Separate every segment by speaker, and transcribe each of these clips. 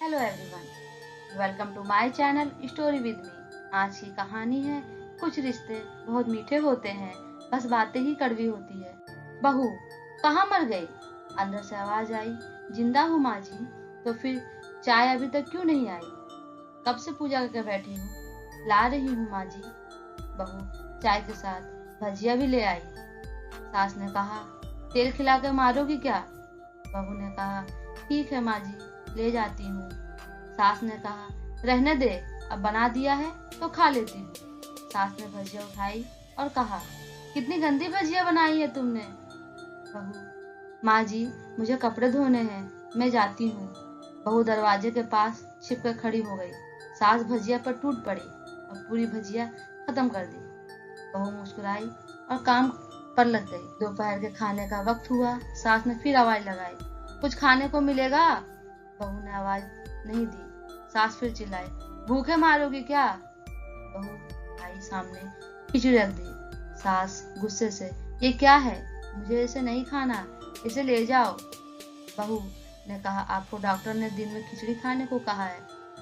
Speaker 1: Hello everyone, welcome to my channel story with me. आज की कहानी है कुछ रिश्ते बहुत मीठे होते हैं, बस बातें ही कड़वी होती है। बहू कहाँ मर गई? अंदर से आवाज आई। जिंदा हूँ माँ जी। तो फिर चाय अभी तक क्यों नहीं आई? कब से पूजा करके बैठी हूँ, ला रही हूँ माँ जी। बहू चाय के साथ भजिया भी ले आई। सास ने कहा, तेल खिलाकर मारोगी क्या? बहू ने कहा, ठीक है माँ जी, ले जाती हूँ। सास ने कहा, रहने दे, अब बना दिया है तो खा लेती हूँ। सास ने भजिया उठाई और कहा, कितनी गंदी भजिया बनाई है तुमने। बहू, माँ जी मुझे कपड़े धोने हैं, मैं जाती हूँ। बहू दरवाजे के पास छिपकर खड़ी हो गई। सास भजिया पर टूट पड़ी और पूरी भजिया खत्म कर दी। बहू मुस्कुराई और काम पर लग गई। दोपहर के खाने का वक्त हुआ। सास ने फिर आवाज लगाई, कुछ खाने को मिलेगा? बहू ने आवाज नहीं दी। सास फिर चिल्लाई, भूखे मारोगी क्या? बहू आई सामने, खिचड़ी रख दी। सास गुस्से से, ये क्या है? मुझे इसे नहीं खाना, इसे ले जाओ। बहू ने कहा, आपको डॉक्टर ने दिन में खिचड़ी खाने को कहा है,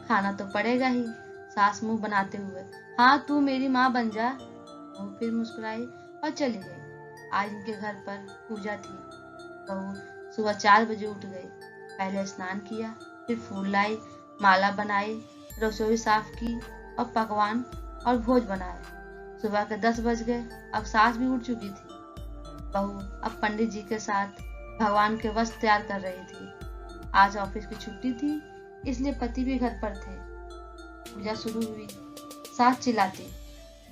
Speaker 1: खाना तो पड़ेगा ही। सास मुंह बनाते हुए, हाँ तू मेरी माँ बन जा। बहू फिर मुस्कुराई और चली गई। आज इनके घर पर पूजा थी। बहू सुबह 4 बजे उठ गई। पहले स्नान किया, फिर फूल लाई, माला बनाई, रसोई साफ की और पकवान और भोज बनाए। सुबह के 10 बज गए। अब सास भी उठ चुकी थी। बहू अब पंडित जी के साथ भगवान के वस्त्र तैयार कर रही थी। आज ऑफिस की छुट्टी थी, इसलिए पति भी घर पर थे। पूजा शुरू हुई। सास चिल्लाती,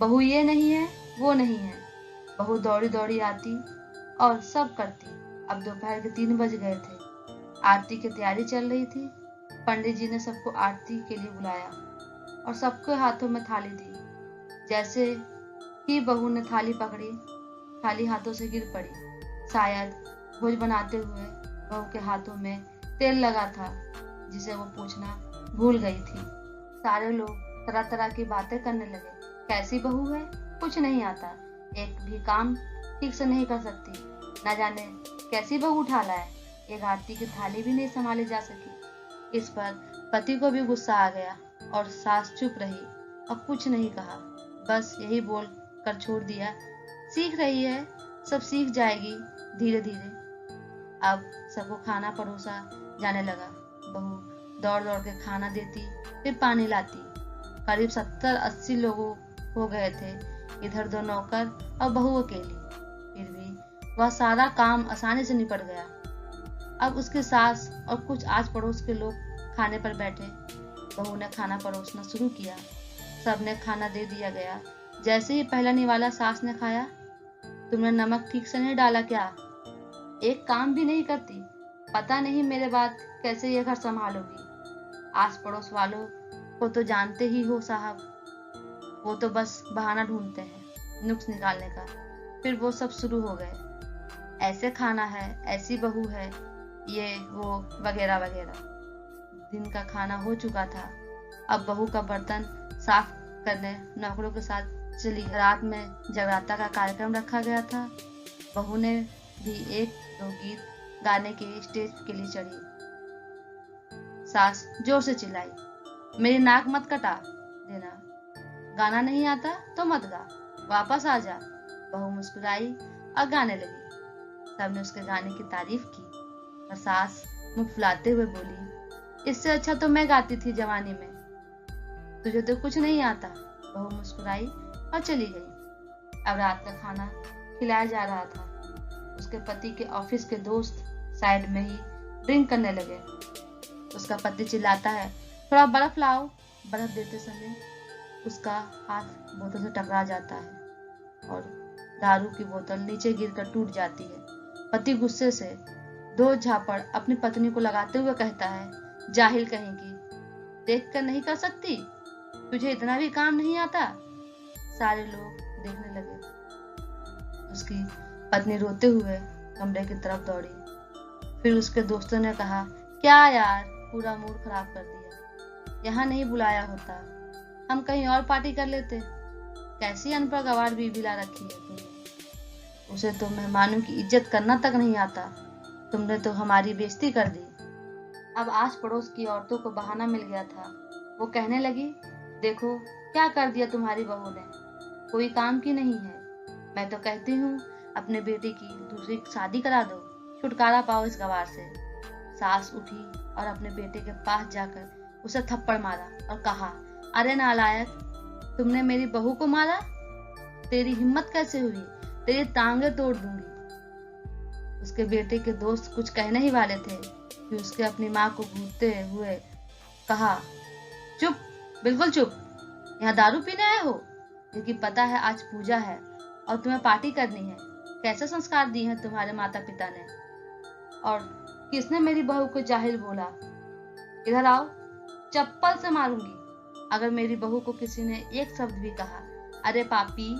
Speaker 1: बहू ये नहीं है, वो नहीं है। बहू दौड़ी दौड़ी आती और सब करती। अब दोपहर के 3 बज गए थे। आरती की तैयारी चल रही थी। पंडित जी ने सबको आरती के लिए बुलाया और सबके हाथों में थाली दी। जैसे ही बहू ने थाली पकड़ी, थाली हाथों से गिर पड़ी। शायद भोज बनाते हुए बहू के हाथों में तेल लगा था, जिसे वो पूछना भूल गई थी। सारे लोग तरह तरह की बातें करने लगे। कैसी बहू है, कुछ नहीं आता, एक भी काम ठीक से नहीं कर सकती, न जाने कैसी बहू उठा लाए, एक आरती की थाली भी नहीं संभाली जा सकी। इस पर पति को भी गुस्सा आ गया और सास चुप रही और कुछ नहीं कहा, बस यही बोल कर छोड़ दिया, सीख रही है, सब सीख जाएगी धीरे धीरे। अब सबको खाना परोसा जाने लगा। बहू दौड़ दौड़ के खाना देती, फिर पानी लाती। करीब 70-80 लोगों हो गए थे, इधर 2 नौकर और बहू अकेली। फिर भी वह सारा काम आसानी से निपट गया। अब उसकी सास और कुछ आस पड़ोस के लोग खाने पर बैठे। बहू ने खाना परोसना शुरू किया। सबने खाना दे दिया गया। जैसे ही पहला निवाला सास ने खाया, तुमने नमक ठीक से नहीं डाला क्या? एक काम भी नहीं करती, पता नहीं मेरे बाद कैसे ये घर संभालोगी। आस पड़ोस वालों को तो जानते ही हो साहब, वो तो बस बहाना ढूंढते हैं नुक्स निकालने का। फिर वो सब शुरू हो गए, ऐसे खाना है, ऐसी बहू है, ये वो वगैरह वगैरह। दिन का खाना हो चुका था। अब बहू का बर्तन साफ करने नौकरों के साथ चली। रात में जगराता का कार्यक्रम रखा गया था। बहू ने भी 1-2 गीत गाने के स्टेज के लिए चढ़ी। सास जोर से चिल्लाई, मेरी नाक मत कटा देना, गाना नहीं आता तो मत गा, वापस आ जा। बहू मुस्कुराई और गाने लगी। सबने उसके गाने की तारीफ की और सास मुंह फुलाते हुए बोली, इससे अच्छा तो मैं गाती थी जवानी में, तुझे तो कुछ नहीं आता। बहू मुस्कुराई और चली गई। अब रात का खाना खिलाया जा रहा था। उसके पति के ऑफिस के दोस्त साइड में ही ड्रिंक करने लगे। उसका पति चिल्लाता है, थोड़ा बर्फ लाओ। बर्फ देते समय उसका हाथ बोतल से टकरा जाता है और दारू की बोतल नीचे गिरकर टूट जाती है। पति गुस्से से 2 झापड़ अपनी पत्नी को लगाते हुए कहता है, जाहिल कहेंगी, देख कर नहीं कर सकती, तुझे इतना भी काम नहीं आता। सारे लोग देखने लगे। उसकी पत्नी रोते हुए कमरे की तरफ दौड़ी। फिर उसके दोस्तों ने कहा, क्या यार, पूरा मूड खराब कर दिया, यहाँ नहीं बुलाया होता, हम कहीं और पार्टी कर लेते। कैसी अनपढ़ गवार बीवी ला रखी है तुमने, उसे तो मेहमानों की इज्जत करना तक नहीं आता, तुमने तो हमारी बेइज्जती कर दी। अब आस पड़ोस की औरतों को बहाना मिल गया था। वो कहने लगी, देखो क्या कर दिया तुम्हारी बहू ने, कोई काम की नहीं है। मैं तो कहती हूँ अपने बेटे की दूसरी शादी करा दो, छुटकारा पाओ इस गवार से। सास उठी और अपने बेटे के पास जाकर उसे थप्पड़ मारा और कहा, अरे नालायक, तुमने मेरी बहू को मारा? तेरी हिम्मत कैसे हुई? तेरी टांगे तोड़ दूंगी। उसके बेटे के दोस्त कुछ कहने ही वाले थे कि उसके अपनी माँ को घूरते हुए कहा, चुप, बिल्कुल चुप, यहाँ दारू पीने आए हो? क्योंकि पता है आज पूजा है और तुम्हें पार्टी करनी है। कैसे संस्कार दिए हैं तुम्हारे माता पिता ने? और किसने मेरी बहू को जाहिल बोला? इधर आओ, चप्पल से मारूंगी अगर मेरी बहू को किसी ने एक शब्द भी कहा। अरे पापी,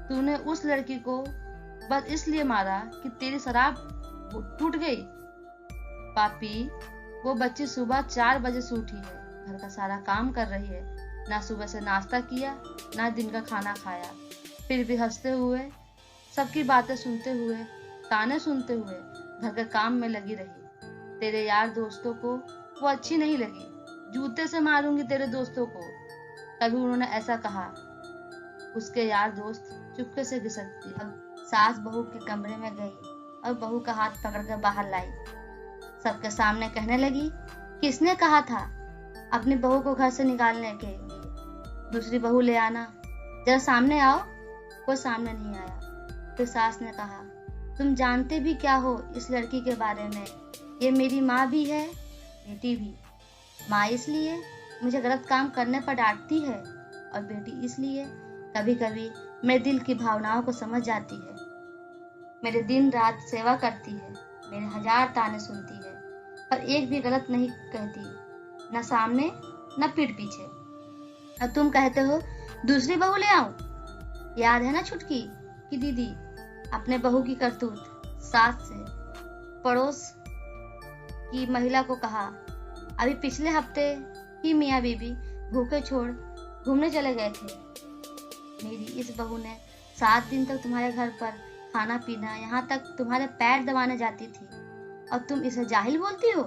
Speaker 1: तूने उस लड़की को बस इसलिए मारा कि तेरी शराब टूट गई। पापी, वो बच्ची सुबह 4 बजे से उठी है, घर का सारा काम कर रही है, ना सुबह से नाश्ता किया ना दिन का खाना खाया, फिर भी हंसते हुए, सबकी बातें सुनते हुए, ताने सुनते हुए घर के काम में लगी रही। तेरे यार दोस्तों को वो अच्छी नहीं लगी, जूते से मारूंगी तेरे दोस्तों को, कभी उन्होंने ऐसा कहा। उसके यार दोस्त चुपके से घिसकती। अब सास बहू के कमरे में गई और बहू का हाथ पकड़कर बाहर लाई। सबके सामने कहने लगी, किसने कहा था अपनी बहू को घर से निकालने के लिए? दूसरी बहू ले आना, जरा सामने आओ। कोई सामने नहीं आया। फिर सास ने कहा, तुम जानते भी क्या हो इस लड़की के बारे में? ये मेरी माँ भी है, बेटी भी। माँ इसलिए मुझे गलत काम करने पर डांटती है और बेटी इसलिए कभी कभी मेरे दिल की भावनाओं को समझ जाती है। मेरे दिन रात सेवा करती है, मेरे 1000 ताने सुनती है, पर एक भी गलत नहीं कहती, न सामने न पीठ पीछे। और तुम कहते हो दूसरी बहू ले आऊं? याद है ना छुटकी की दीदी अपने बहू की करतूत? सास से पड़ोस की महिला को कहा, अभी पिछले हफ्ते ही मियाँ बीबी भूखे छोड़ घूमने चले गए थे। मेरी इस बहू ने 7 दिन तक तुम्हारे घर पर खाना पीना, यहाँ तक तुम्हारे पैर दबाने जाती थी, और तुम इसे जाहिल बोलती हो?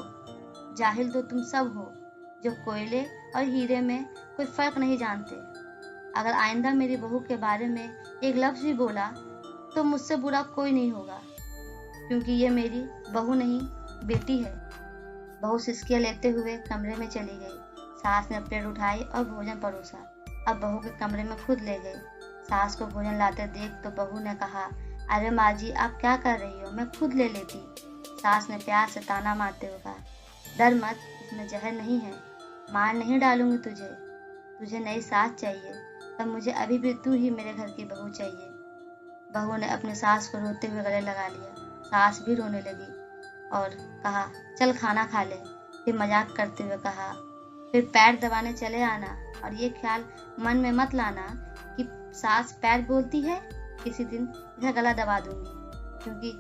Speaker 1: जाहिल तो तुम सब हो जो कोयले और हीरे में कोई फर्क नहीं जानते। अगर आइंदा मेरी बहू के बारे में एक लफ्ज भी बोला तो मुझसे बुरा कोई नहीं होगा, क्योंकि ये मेरी बहू नहीं बेटी है। बहू सिसकियां लेते हुए कमरे में चली गई। सास ने प्लेट उठाई और भोजन परोसा। अब बहू के कमरे में खुद ले गई। सास को भोजन लाते देख तो बहू ने कहा, अरे माँ जी, आप क्या कर रही हो, मैं खुद ले लेती। सास ने प्यार से ताना मारते हुए कहा, डर मत, इसमें जहर नहीं है, मार नहीं डालूंगी तुझे। तुझे नई सास चाहिए, तब मुझे अभी भी तू ही मेरे घर की बहू चाहिए। बहू ने अपनी सास को रोते हुए गले लगा लिया। सास भी रोने लगी और कहा, चल खाना खा ले। फिर मजाक करते हुए कहा, फिर पैर दबाने चले आना, और ये ख्याल मन में मत लाना कि सास पैर बोलती है, किसी दिन इधर गला दबा दूंगी। क्योंकि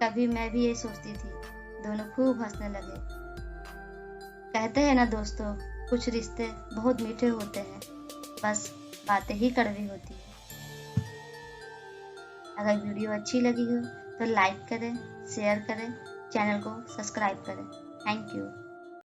Speaker 1: कभी मैं भी यही सोचती थी। दोनों खूब हंसने लगे। कहते हैं ना दोस्तों, कुछ रिश्ते बहुत मीठे होते हैं, बस बातें ही कड़वी होती है। अगर वीडियो अच्छी लगी हो तो लाइक करें, शेयर करें, चैनल को सब्सक्राइब करें। Thank you.